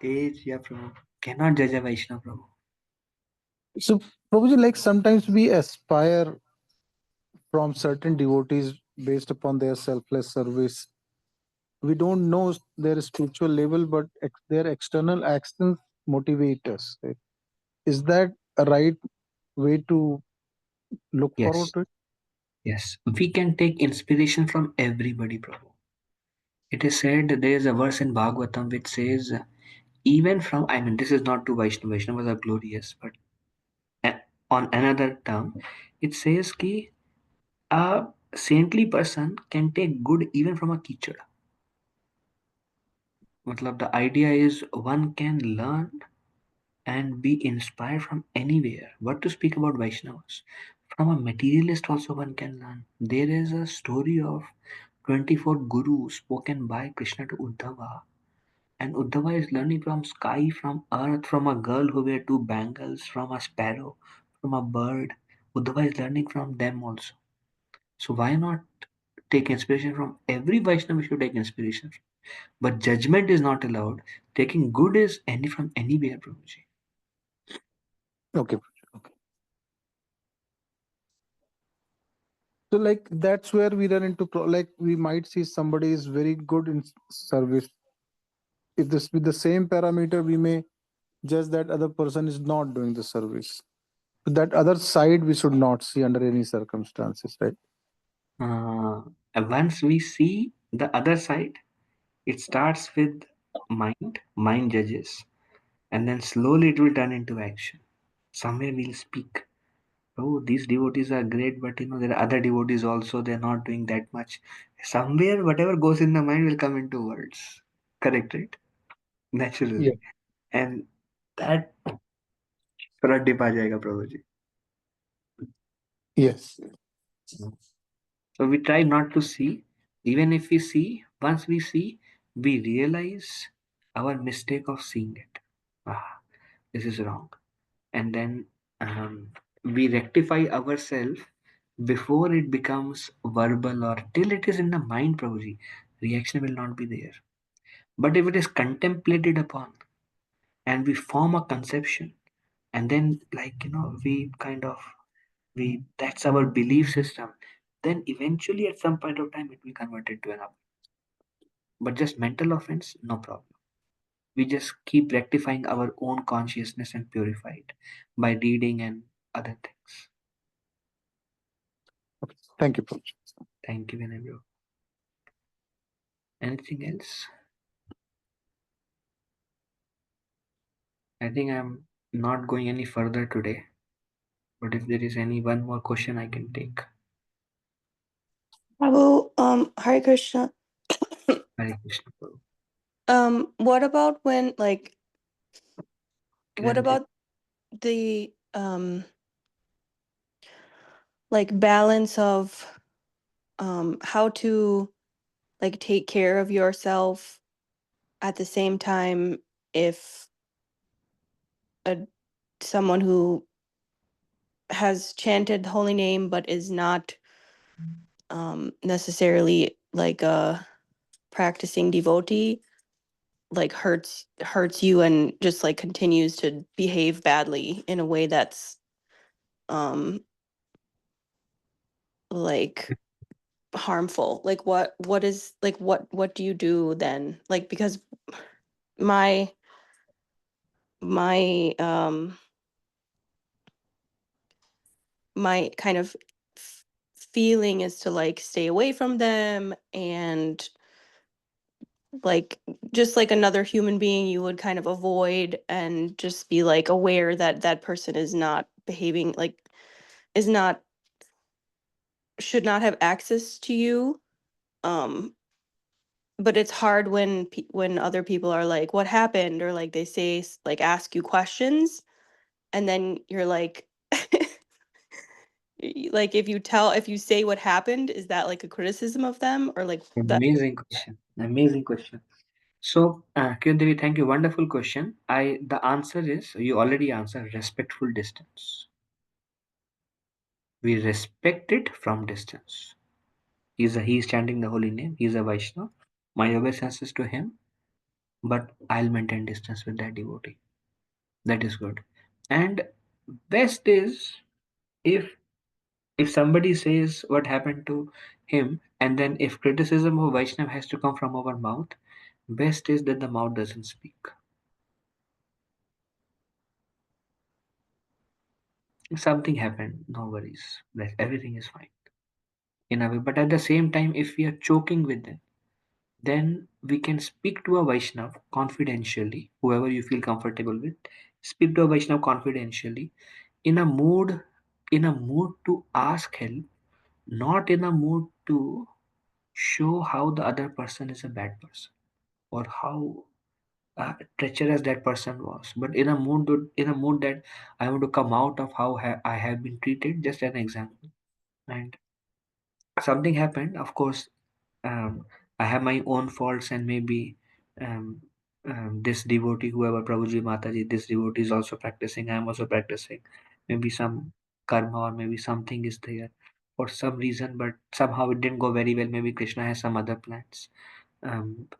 Age, yeah, Prabhu. Cannot judge a Vaishnava, Prabhu. So, Prabhuji, like sometimes we aspire from certain devotees based upon their selfless service. We don't know their spiritual level, but their external actions motivate us. Right? Is that a right way to look forward Yes, to it? yes. We can take inspiration from everybody, Prabhu. It is said that there is a verse in Bhagavatam which says, even from, I mean, this is not to Vaishnava, Vaishnavas are glorious, but a- on another term, it says ki a saintly person can take good even from a kichad. Matlab, the idea is one can learn and be inspired from anywhere. What to speak about Vaishnavas? From a materialist also one can learn. There is a story of 24 gurus spoken by Krishna to Uddhava. And Uddhava is learning from sky, from earth, from a girl who wear two bangles, from a sparrow, from a bird. Uddhava is learning from them also. So why not take inspiration from every Vaishnava? Should take inspiration from. But judgment is not allowed. Taking good is any from anywhere, Prabhuji. Okay. Okay. So, like that's where we run into like we might see somebody is very good in service. If this with the same parameter, we may judge that other person is not doing the service. That other side we should not see under any circumstances, right? Uh, Once we see the other side, it starts with mind judges, and then slowly it will turn into action. Somewhere we'll speak. Oh, these devotees are great, but there are other devotees also, they're not doing that much. Somewhere, whatever goes in the mind will come into words. Correct, right? Yeah. Naturally. And that थोड़ा dip आ जाएगा प्रभु जी. Yes. So we try not to see. Even if we see, once we see, we realize our mistake of seeing it. Ah, this is wrong. And then we rectify ourselves before it becomes verbal or till it is in the mind, Prabhuji. Reaction will not be there. But if it is contemplated upon and we form a conception and then we kind of we that's our belief system, then eventually at some point of time it will convert it to an up. But just mental offense, no problem. We just keep rectifying our own consciousness and purify it by reading and other things. Okay. Thank you, Prabhuji. Thank you, Vinay bro. Anything else? I think I'm not going any further today. But if there is any one more question, I can take. Prabhu, Hare Krishna. Hare Krishna. Prabhu. What about when what Kiran ji. about the like balance of how to like take care of yourself at the same time if a someone who has chanted the holy name but is not necessarily like a practicing devotee like hurts you and just like continues to behave badly in a way that's like harmful. Like what is like what do you do then? Like because my my my kind of feeling is to like stay away from them and like just like another human being you would kind of avoid and just be like aware that that person is not behaving like is not should not have access to you. um but it's hard when when other people are like what happened or like they say like ask you questions and then you're like like if you say what happened is that like a criticism of them or like that. Amazing question. Amazing question. So, Kiran Devi, thank you. Wonderful question. The answer is you already answered respectful distance. We respect it from distance. He's chanting the holy name. He's a Vaishnava. My obeisance is to him, but I'll maintain distance with that devotee. That is good. And best is if somebody says what happened to him, and then if criticism of Vaishnava has to come from our mouth, best is that the mouth doesn't speak. If something happened, no worries. Like everything is fine in a way. But at the same time, if we are choking with them, then we can speak to a Vaishnav confidentially, whoever you feel comfortable with. Speak to a Vaishnav confidentially in a mood, to ask help, not in a mood to show how the other person is a bad person or how treacherous that person was, but in a mood that I want to come out of how I have been treated. Just an example. And something happened, of course. I have my own faults, and maybe um, this devotee, whoever Prabhuji Mataji, this devotee is also practicing. I am also practicing. Maybe some karma or maybe something is there for some reason, but somehow it didn't go very well. Maybe Krishna has some other plans.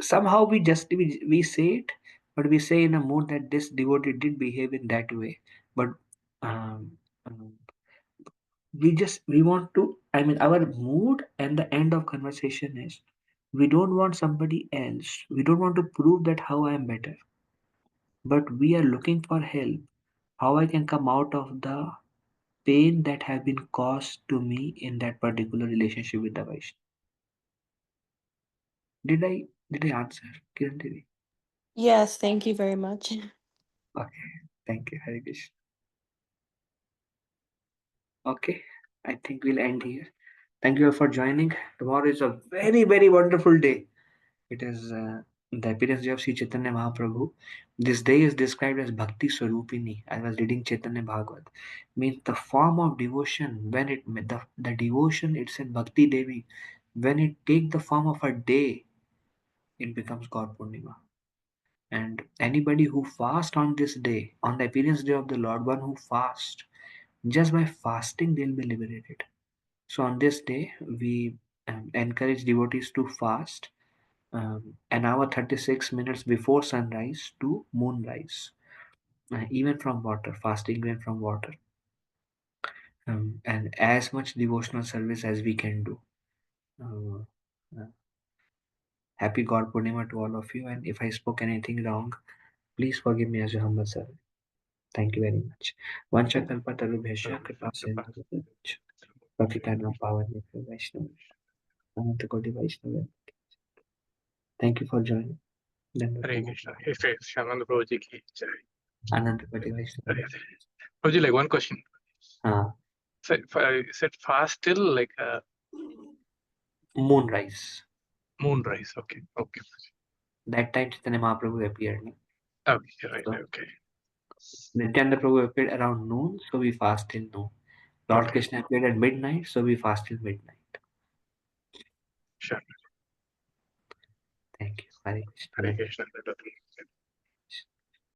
Somehow we say it, but we say in a mood that this devotee did behave in that way. But um, um, we want to, I mean, our mood and the end of conversation is we don't want somebody else, we don't want to prove that how I am better, but we are looking for help, how I can come out of the pain that have been caused to me in that particular relationship with the Vaishnav. Did I answer, Kiran Devi? Yes, thank you very much. Okay, thank you, Hare Krishna. Okay, I think we'll end here. Thank you all for joining. Tomorrow is a very, very wonderful day. It is the appearance day of Sri Chaitanya Mahaprabhu. This day is described as Bhakti Swarupini. I was reading Chaitanya Bhagavad. Means the form of devotion, when the devotion it's in Bhakti Devi, when it take the form of a day, it becomes God Purnima. And anybody who fast on this day, on the appearance day of the Lord, one who fast, just by fasting they'll be liberated. So on this day, we encourage devotees to fast an hour 36 minutes before sunrise to moonrise, even from water, fasting even from water, and as much devotional service as we can do. Uh, uh, Happy God Purnima to all of you, and if I spoke anything wrong, please forgive me as your humble servant. Thank you very much. Vanchakalpatarubhyasya kripa sindhu Pakitanam Pavan Vaishnava Ananta Koti Vaishnava Thank you for joining. Hare Krishna. If it's Shanand Prabhuji ki jai. Anantapati Vaishnava. Hare Hare. Prabhuji, like one question. So said fast till like Moonrise. moonrise. Okay. Okay. That time Chaitanya Mahaprabhu appeared. No? Okay. Right. So, Okay. Nityananda Prabhu appeared around noon, so we fast till noon. Lord Okay. Krishna appeared at midnight, so we fast till midnight. Sure. Thank you. Hare Hare Krishna. Krishna.